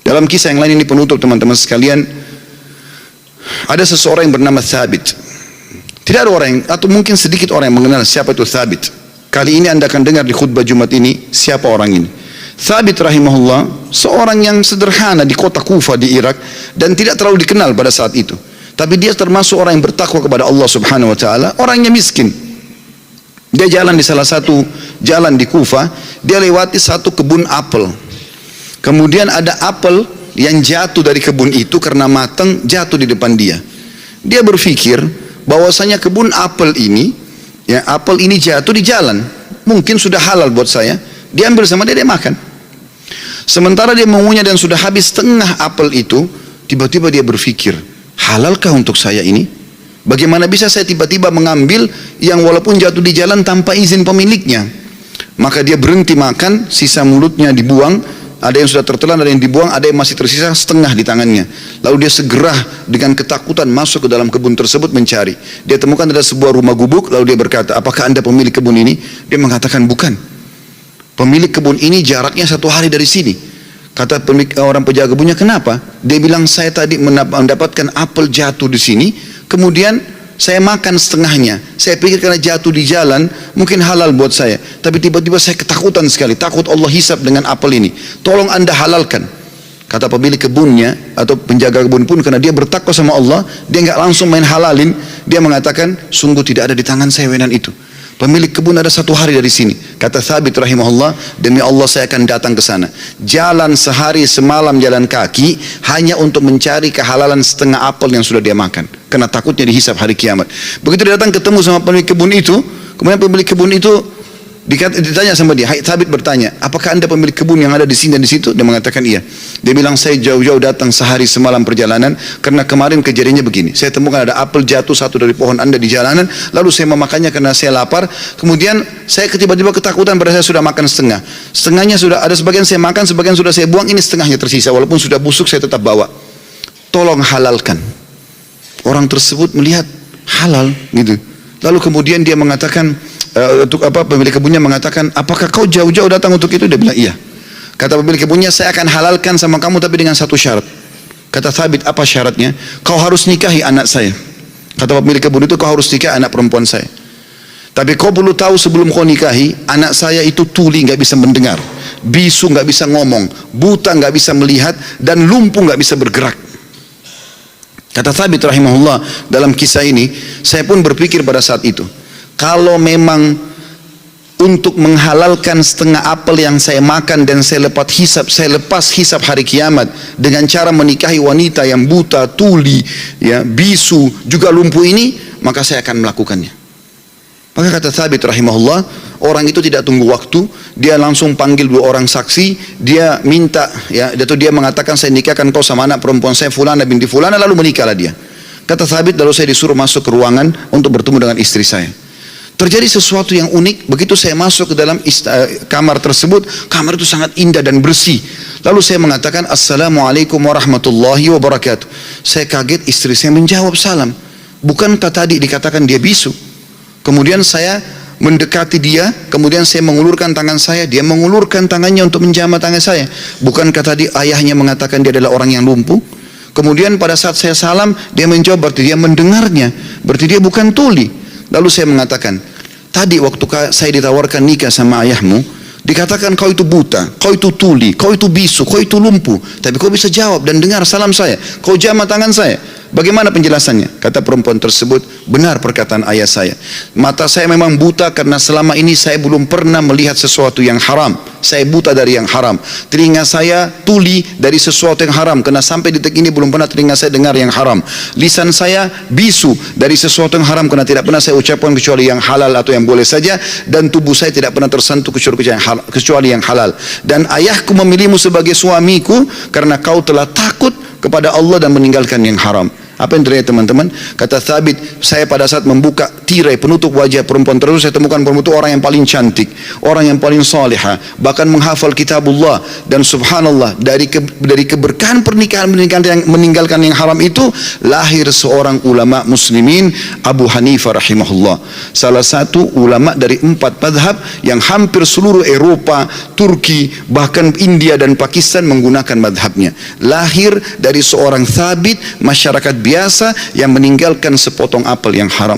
Dalam kisah yang lain ini penutup teman-teman sekalian, ada seseorang yang bernama Thabit. Tidak ada orang atau mungkin sedikit orang yang mengenal siapa itu Thabit. Kali ini Anda akan dengar di khutbah Jumat ini siapa orang ini. Thabit rahimahullah seorang yang sederhana di kota Kufa di Irak dan tidak terlalu dikenal pada saat itu. Tapi dia termasuk orang yang bertakwa kepada Allah Subhanahu wa taala, orangnya miskin. Dia jalan di salah satu jalan di Kufa, dia lewati satu kebun apel. Kemudian ada apel yang jatuh dari kebun itu karena matang, jatuh di depan dia. Dia berpikir bahwasanya kebun apel ini, ya apel ini jatuh di jalan, mungkin sudah halal buat saya. Dia ambil sama dia makan. Sementara dia mengunyah dan sudah habis setengah apel itu, tiba-tiba dia berpikir, halalkah untuk saya ini? Bagaimana bisa saya tiba-tiba mengambil yang walaupun jatuh di jalan tanpa izin pemiliknya? Maka dia berhenti makan, sisa mulutnya dibuang. Ada yang sudah tertelan, ada yang dibuang, ada yang masih tersisa setengah di tangannya. Lalu dia segera dengan ketakutan masuk ke dalam kebun tersebut mencari. Dia temukan ada sebuah rumah gubuk, lalu dia berkata, apakah Anda pemilik kebun ini? Dia mengatakan, bukan. Pemilik kebun ini jaraknya 1 hari dari sini. Kata orang penjaga kebunnya, kenapa? Dia bilang, saya tadi mendapatkan apel jatuh di sini, kemudian saya makan setengahnya. Saya pikir karena jatuh di jalan mungkin halal buat saya, tapi tiba-tiba saya ketakutan sekali, takut Allah hisab dengan apel ini. Tolong Anda halalkan. Kata pemilik kebunnya atau penjaga kebun pun, karena dia bertakwa sama Allah, dia nggak langsung main halalin. Dia mengatakan, sungguh tidak ada di tangan saya wenan itu. Pemilik kebun ada 1 hari dari sini. Kata Thabit rahimahullah, demi Allah saya akan datang ke sana. Jalan sehari semalam jalan kaki hanya untuk mencari kehalalan setengah apel yang sudah dia makan, karena takutnya dihisab hari kiamat. Begitu dia datang ketemu sama pemilik kebun itu, kemudian pemilik kebun itu ditanya sama dia, Thabit bertanya, apakah Anda pemilik kebun yang ada di sini dan di situ? Dia mengatakan iya. Dia bilang, saya jauh-jauh datang sehari semalam perjalanan karena kemarin kejadiannya begini. Saya temukan ada apel jatuh satu dari pohon Anda di jalanan, lalu saya memakannya karena saya lapar. Kemudian saya tiba-tiba ketakutan pada saya sudah makan setengah. Setengahnya sudah ada, sebagian saya makan, sebagian sudah saya buang, ini setengahnya tersisa. Walaupun sudah busuk saya tetap bawa. Tolong halalkan. Orang tersebut melihat halal gitu. Lalu kemudian dia mengatakan, pemilik kebunnya mengatakan, apakah kau jauh-jauh datang untuk itu? Dia bilang iya. Kata pemilik kebunnya, saya akan halalkan sama kamu tapi dengan satu syarat. Kata Thabit, apa syaratnya? Kau harus nikahi anak saya. Kata pemilik kebun itu, kau harus nikahi anak perempuan saya. Tapi kau perlu tahu sebelum kau nikahi, anak saya itu tuli, nggak bisa mendengar, bisu nggak bisa ngomong, buta nggak bisa melihat, dan lumpuh nggak bisa bergerak. Kata Thabit rahimahullah, dalam kisah ini saya pun berpikir pada saat itu, kalau memang untuk menghalalkan setengah apel yang saya makan dan saya lepas hisab hari kiamat dengan cara menikahi wanita yang buta, tuli, ya, bisu, juga lumpuh ini, maka saya akan melakukannya. Maka kata Thabit rahimahullah, orang itu tidak tunggu waktu, dia langsung panggil 2 orang saksi, dia minta, ya, atau dia mengatakan, saya nikahkan kau sama anak perempuan saya Fulana binti Fulana, lalu menikahlah dia. Kata Thabit, lalu saya disuruh masuk ke ruangan untuk bertemu dengan istri saya. Terjadi sesuatu yang unik. Begitu saya masuk ke dalam kamar tersebut, kamar itu sangat indah dan bersih. Lalu saya mengatakan, Assalamualaikum warahmatullahi wabarakatuh. Saya kaget, istri saya menjawab salam. Bukankah tadi dikatakan dia bisu? Kemudian saya mendekati dia, kemudian saya mengulurkan tangan saya, dia mengulurkan tangannya untuk menjamah tangan saya. Bukankah tadi ayahnya mengatakan dia adalah orang yang lumpuh? Kemudian pada saat saya salam, dia menjawab, berarti dia mendengarnya, berarti dia bukan tuli. Lalu saya mengatakan, tadi waktu saya ditawarkan nikah sama ayahmu, dikatakan kau itu buta, kau itu tuli, kau itu bisu, kau itu lumpuh, tapi kau bisa jawab dan dengar salam saya, kau jamah tangan saya. Bagaimana penjelasannya? Kata perempuan tersebut, benar perkataan ayah saya. Mata saya memang buta karena selama ini saya belum pernah melihat sesuatu yang haram. Saya buta dari yang haram. Telinga saya tuli dari sesuatu yang haram, karena sampai detik ini belum pernah telinga saya dengar yang haram. Lisan saya bisu dari sesuatu yang haram, karena tidak pernah saya ucapkan kecuali yang halal atau yang boleh saja. Dan tubuh saya tidak pernah tersentuh kecuali yang halal. Dan ayahku memilihmu sebagai suamiku karena kau telah takut kepada Allah dan meninggalkan yang haram. Apa yang terjadi teman-teman? Kata Thabit, saya pada saat membuka tirai penutup wajah perempuan tersebut, saya temukan perempuan itu orang yang paling cantik, orang yang paling salihah, bahkan menghafal kitabullah. Dan subhanallah, dari keberkahan pernikahan yang meninggalkan yang haram itu, lahir seorang ulama muslimin, Abu Hanifah rahimahullah. Salah satu ulama dari 4 madhab yang hampir seluruh Eropa, Turki, bahkan India dan Pakistan menggunakan madhabnya. Lahir dari seorang Thabit, masyarakat biasa yang meninggalkan sepotong apel yang haram.